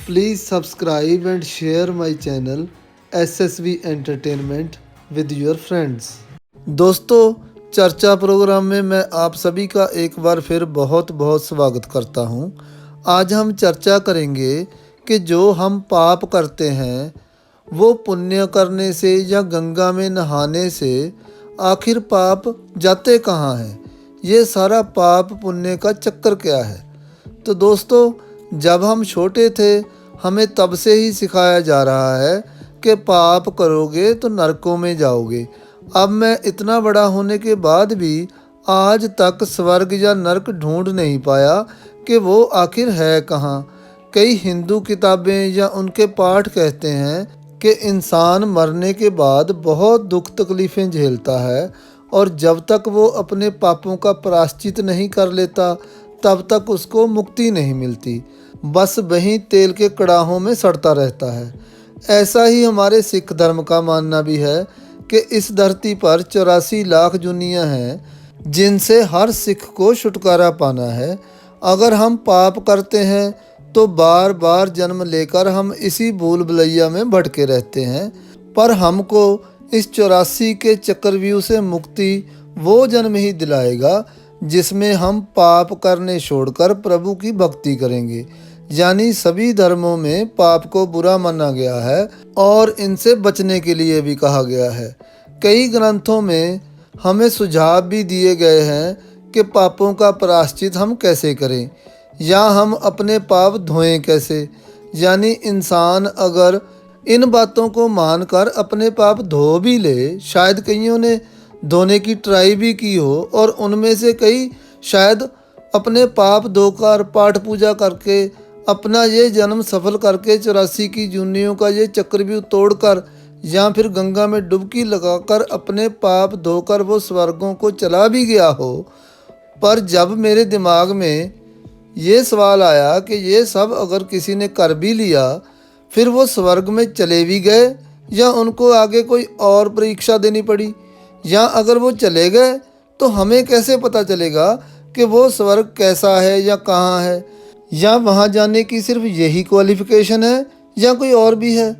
Please subscribe and share my channel SSV Entertainment with your friends। दोस्तों, चर्चा programme में मैं आप सभी का एक बार फिर बहुत बहुत स्वागत करता हूं। आज हम चर्चा करेंगे कि जो हम पाप करते हैं वो पुण्य करने से या गंगा में नहाने से आखिर पाप जाते कहाँ हैं, ये सारा पाप पुण्य का चक्कर क्या है। तो दोस्तों, जब हम छोटे थे हमें तब से ही सिखाया जा रहा है कि पाप करोगे तो नरकों में जाओगे। अब मैं इतना बड़ा होने के बाद भी आज तक स्वर्ग या नरक ढूंढ नहीं पाया कि वो आखिर है कहाँ। कई हिंदू किताबें या उनके पाठ कहते हैं कि इंसान मरने के बाद बहुत दुख तकलीफ़ें झेलता है और जब तक वो अपने पापों का प्रायश्चित नहीं कर लेता तब तक उसको मुक्ति नहीं मिलती, बस वहीं तेल के कड़ाहों में सड़ता रहता है। ऐसा ही हमारे सिख धर्म का मानना भी है कि इस धरती पर 84 लाख जुनियाँ हैं जिनसे हर सिख को छुटकारा पाना है। अगर हम पाप करते हैं तो बार बार जन्म लेकर हम इसी भूल भुलैया में भटके रहते हैं, पर हमको इस 84 के चक्रव्यूह से मुक्ति वो जन्म ही दिलाएगा जिसमें हम पाप करने छोड़कर प्रभु की भक्ति करेंगे। यानी सभी धर्मों में पाप को बुरा माना गया है और इनसे बचने के लिए भी कहा गया है। कई ग्रंथों में हमें सुझाव भी दिए गए हैं कि पापों का प्रायश्चित हम कैसे करें या हम अपने पाप धोएं कैसे। यानी इंसान अगर इन बातों को मानकर अपने पाप धो भी ले, शायद कईयों ने धोने की ट्राई भी की हो और उनमें से कई शायद अपने पाप धोकर पाठ पूजा करके अपना ये जन्म सफल करके 84 की जूनियों का ये चक्रव्यूह तोड़कर या फिर गंगा में डुबकी लगाकर अपने पाप धोकर वो स्वर्गों को चला भी गया हो। पर जब मेरे दिमाग में ये सवाल आया कि ये सब अगर किसी ने कर भी लिया फिर वो स्वर्ग में चले भी गए या उनको आगे कोई और परीक्षा देनी पड़ी, या अगर वो चले गए तो हमें कैसे पता चलेगा कि वो स्वर्ग कैसा है या कहाँ है, या वहाँ जाने की सिर्फ यही क्वालिफ़िकेशन है या कोई और भी है।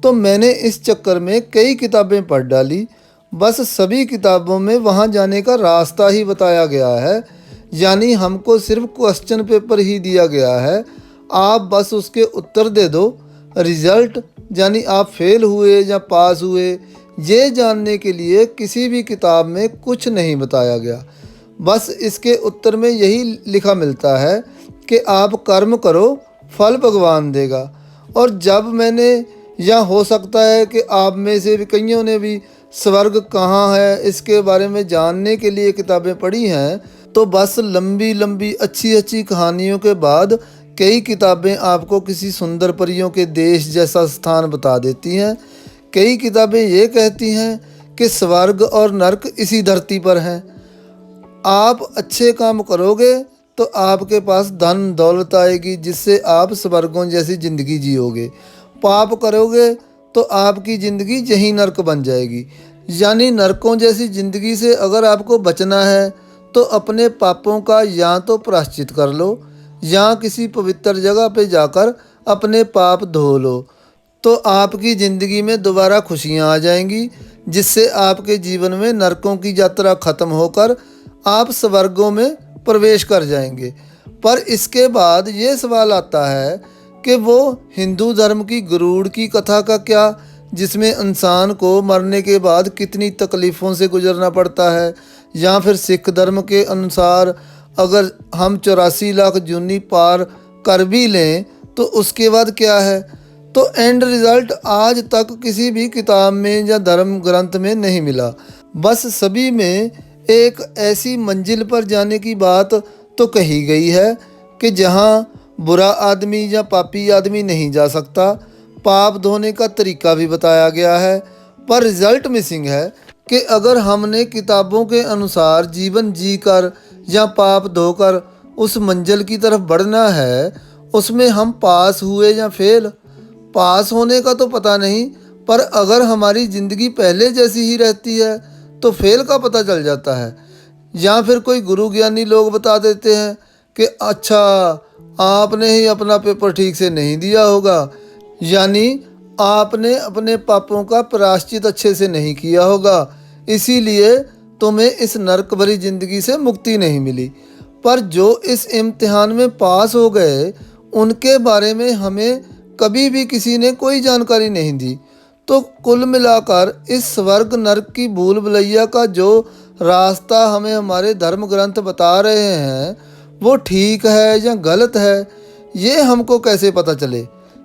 तो मैंने इस चक्कर में कई किताबें पढ़ डाली, बस सभी किताबों में वहाँ जाने का रास्ता ही बताया गया है। यानी हमको सिर्फ क्वेश्चन पेपर ही दिया गया है, आप बस उसके उत्तर दे दो। रिज़ल्ट यानी आप फेल हुए या पास हुए ये जानने के लिए किसी भी किताब में कुछ नहीं बताया गया। बस इसके उत्तर में यही लिखा मिलता है कि आप कर्म करो, फल भगवान देगा। और जब मैंने, या हो सकता है कि आप में से भी कईयों ने भी स्वर्ग कहाँ है इसके बारे में जानने के लिए किताबें पढ़ी हैं, तो बस लंबी लंबी अच्छी अच्छी कहानियों के बाद कई किताबें आपको किसी सुंदर परियों के देश जैसा स्थान बता देती हैं। कई किताबें ये कहती हैं कि स्वर्ग और नरक इसी धरती पर हैं। आप अच्छे काम करोगे तो आपके पास धन दौलत आएगी जिससे आप स्वर्गों जैसी ज़िंदगी जियोगे। पाप करोगे तो आपकी ज़िंदगी यही नरक बन जाएगी। यानी नरकों जैसी ज़िंदगी से अगर आपको बचना है तो अपने पापों का या तो प्रायश्चित कर लो या किसी पवित्र जगह पे जाकर अपने पाप धो लो, तो आपकी ज़िंदगी में दोबारा खुशियाँ आ जाएंगी जिससे आपके जीवन में नरकों की यात्रा ख़त्म होकर आप स्वर्गों में प्रवेश कर जाएंगे। पर इसके बाद ये सवाल आता है कि वो हिंदू धर्म की गरुड़ की कथा का क्या, जिसमें इंसान को मरने के बाद कितनी तकलीफ़ों से गुजरना पड़ता है, या फिर सिख धर्म के अनुसार अगर हम 84 लाख जूनी पार कर भी लें तो उसके बाद क्या है। तो एंड रिज़ल्ट आज तक किसी भी किताब में या धर्म ग्रंथ में नहीं मिला। बस सभी में एक ऐसी मंजिल पर जाने की बात तो कही गई है कि जहाँ बुरा आदमी या पापी आदमी नहीं जा सकता। पाप धोने का तरीका भी बताया गया है, पर रिज़ल्ट मिसिंग है कि अगर हमने किताबों के अनुसार जीवन जीकर या पाप धोकर उस मंजिल की तरफ बढ़ना है, उसमें हम पास हुए या फेल। पास होने का तो पता नहीं, पर अगर हमारी ज़िंदगी पहले जैसी ही रहती है तो फेल का पता चल जाता है। या फिर कोई गुरु ज्ञानी लोग बता देते हैं कि अच्छा आपने ही अपना पेपर ठीक से नहीं दिया होगा, यानी आपने अपने पापों का प्रायश्चित अच्छे से नहीं किया होगा, इसीलिए तुम्हें इस नरक भरी जिंदगी से मुक्ति नहीं मिली। पर जो इस इम्तिहान में पास हो गए उनके बारे में हमें कभी भी किसी ने कोई जानकारी नहीं दी। तो कुल मिलाकर इस स्वर्ग नरक की भूल भुलैया का जो रास्ता हमें हमारे धर्म ग्रंथ बता रहे हैं वो ठीक है या गलत है, ये हमको कैसे पता चले?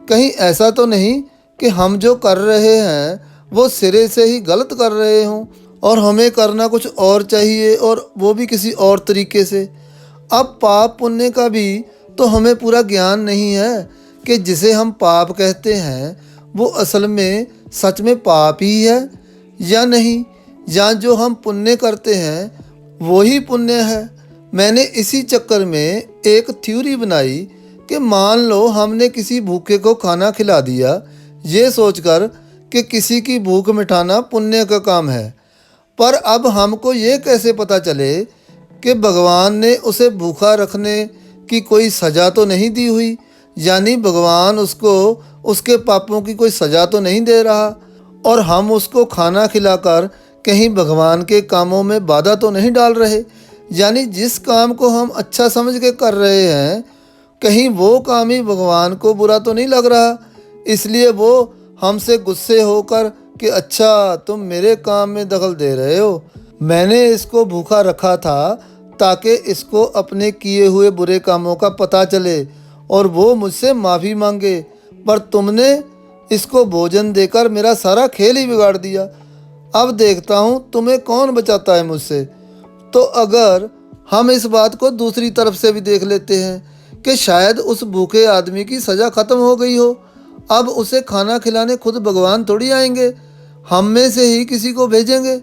कहीं ऐसा तो नहीं कि हम जो कर रहे हैं वो सिरे से ही गलत कर रहे हों और हमें करना कुछ और चाहिए और वो भी किसी और तरीके से। अब पाप पुण्य का भी तो हमें पूरा ज्ञान नहीं है कि जिसे हम पाप कहते हैं वो असल में सच में पाप ही है या नहीं, या जो हम पुण्य करते हैं वो ही पुण्य है। मैंने इसी चक्कर में एक थ्योरी बनाई कि मान लो हमने किसी भूखे को खाना खिला दिया, ये सोचकर कि किसी की भूख मिटाना पुण्य का काम है। पर अब हमको ये कैसे पता चले कि भगवान ने उसे भूखा रखने की कोई सज़ा तो नहीं दी हुई, यानी भगवान उसको उसके पापों की कोई सज़ा तो नहीं दे रहा और हम उसको खाना खिलाकर कहीं भगवान के कामों में बाधा तो नहीं डाल रहे, यानी जिस काम को हम अच्छा समझ के कर रहे हैं कहीं वो काम ही भगवान को बुरा तो नहीं लग रहा, इसलिए वो हमसे गुस्से होकर कि अच्छा तुम मेरे काम में दखल दे रहे हो। मैंने इसको भूखा रखा था ताकि इसको अपने किए हुए बुरे कामों का पता चले और वो मुझसे माफ़ी मांगे, पर तुमने इसको भोजन देकर मेरा सारा खेल ही बिगाड़ दिया। अब देखता हूँ तुम्हें कौन बचाता है मुझसे। तो अगर हम इस बात को दूसरी तरफ से भी देख लेते हैं कि शायद उस भूखे आदमी की सज़ा ख़त्म हो गई हो, अब उसे खाना खिलाने खुद भगवान थोड़ी आएंगे, हम में से ही किसी को भेजेंगे।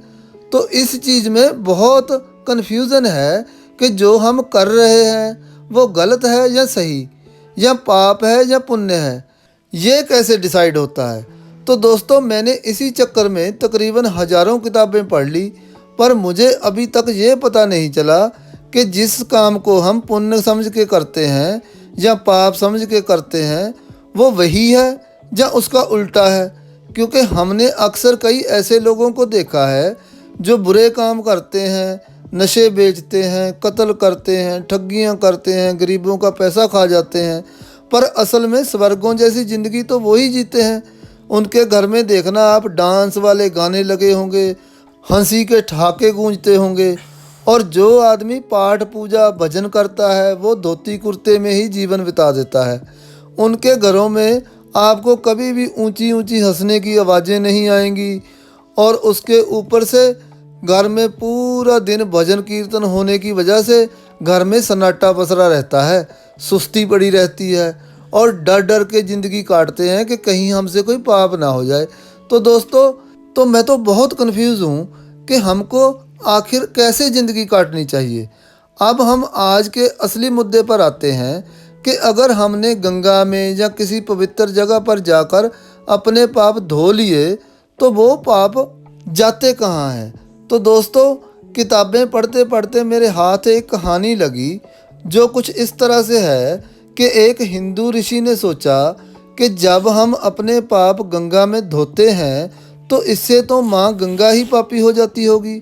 तो इस चीज़ में बहुत कन्फ्यूज़न है कि जो हम कर रहे हैं वो गलत है या सही, या पाप है या पुण्य है, ये कैसे डिसाइड होता है? तो दोस्तों मैंने इसी चक्कर में तकरीबन हज़ारों किताबें पढ़ ली, पर मुझे अभी तक ये पता नहीं चला कि जिस काम को हम पुण्य समझ के करते हैं या पाप समझ के करते हैं वो वही है या उसका उल्टा है। क्योंकि हमने अक्सर कई ऐसे लोगों को देखा है जो बुरे काम करते हैं, नशे बेचते हैं, कत्ल करते हैं, ठगियां करते हैं, गरीबों का पैसा खा जाते हैं, पर असल में स्वर्गों जैसी ज़िंदगी तो वही जीते हैं। उनके घर में देखना आप डांस वाले गाने लगे होंगे, हंसी के ठहाके गूंजते होंगे, और जो आदमी पाठ पूजा भजन करता है वो धोती कुर्ते में ही जीवन बिता देता है। उनके घरों में आपको कभी भी ऊंची ऊंची हंसने की आवाज़ें नहीं आएंगी, और उसके ऊपर से घर में पूरा दिन भजन कीर्तन होने की वजह से घर में सन्नाटा पसरा रहता है, सुस्ती पड़ी रहती है और डर डर के ज़िंदगी काटते हैं कि कहीं हमसे कोई पाप ना हो जाए। तो दोस्तों तो मैं तो बहुत कंफ्यूज हूँ कि हमको आखिर कैसे ज़िंदगी काटनी चाहिए। अब हम आज के असली मुद्दे पर आते हैं कि अगर हमने गंगा में या किसी पवित्र जगह पर जाकर अपने पाप धो लिए तो वो पाप जाते कहाँ हैं? तो दोस्तों किताबें पढ़ते पढ़ते मेरे हाथ एक कहानी लगी जो कुछ इस तरह से है कि एक हिंदू ऋषि ने सोचा कि जब हम अपने पाप गंगा में धोते हैं तो इससे तो माँ गंगा ही पापी हो जाती होगी।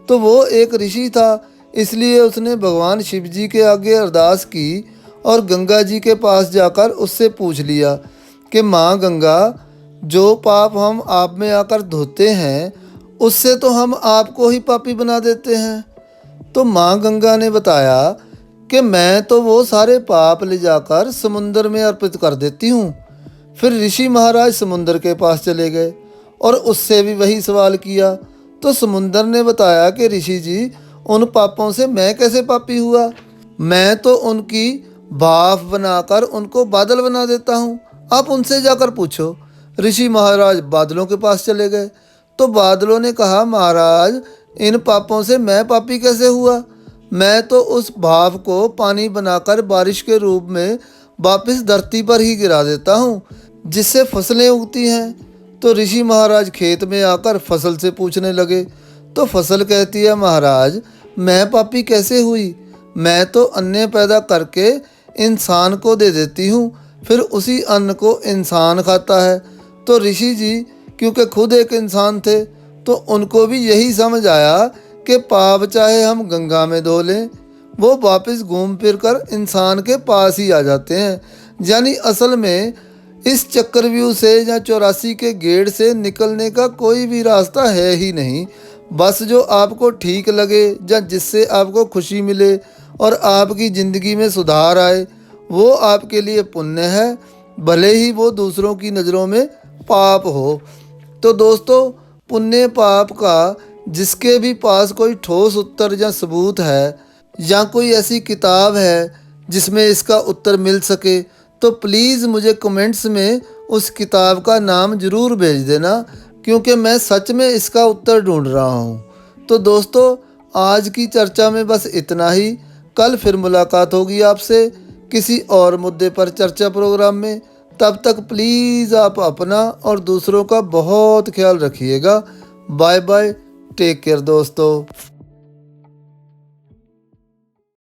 तो वो एक ऋषि था, इसलिए उसने भगवान शिव जी के आगे अरदास की और गंगा जी के पास जाकर उससे पूछ लिया कि माँ गंगा, जो पाप हम आप में आकर धोते हैं उससे तो हम आपको ही पापी बना देते हैं। तो माँ गंगा ने बताया कि मैं तो वो सारे पाप ले जाकर समुंदर में अर्पित कर देती हूँ। फिर ऋषि महाराज समुंदर के पास चले गए और उससे भी वही सवाल किया। तो समुंदर ने बताया कि ऋषि जी, उन पापों से मैं कैसे पापी हुआ? मैं तो उनकी भाप बनाकर उनको बादल बना देता हूँ, आप उनसे जाकर पूछो। ऋषि महाराज बादलों के पास चले गए तो बादलों ने कहा, महाराज इन पापों से मैं पापी कैसे हुआ? मैं तो उस भाप को पानी बनाकर बारिश के रूप में वापस धरती पर ही गिरा देता हूँ जिससे फसलें उगती हैं। तो ऋषि महाराज खेत में आकर फसल से पूछने लगे तो फसल कहती है, महाराज मैं पापी कैसे हुई? मैं तो अन्न पैदा करके इंसान को दे देती हूँ, फिर उसी अन्न को इंसान खाता है। तो ऋषि जी क्योंकि खुद एक इंसान थे, तो उनको भी यही समझ आया कि पाप चाहे हम गंगा में धो लें, वो वापस घूम फिर कर इंसान के पास ही आ जाते हैं। यानी असल में इस चक्रव्यूह से या 84 के गेट से निकलने का कोई भी रास्ता है ही नहीं। बस जो आपको ठीक लगे या जिससे आपको खुशी मिले और आपकी ज़िंदगी में सुधार आए, वो आपके लिए पुण्य है, भले ही वो दूसरों की नज़रों में पाप हो। तो दोस्तों, पुण्य पाप का जिसके भी पास कोई ठोस उत्तर या सबूत है, या कोई ऐसी किताब है जिसमें इसका उत्तर मिल सके, तो प्लीज़ मुझे कमेंट्स में उस किताब का नाम ज़रूर भेज देना, क्योंकि मैं सच में इसका उत्तर ढूंढ रहा हूँ। तो दोस्तों, आज की चर्चा में बस इतना ही। कल फिर मुलाकात होगी आपसे किसी और मुद्दे पर चर्चा प्रोग्राम में। तब तक प्लीज़ आप अपना और दूसरों का बहुत ख्याल रखिएगा। बाय बाय, टेक केयर दोस्तों।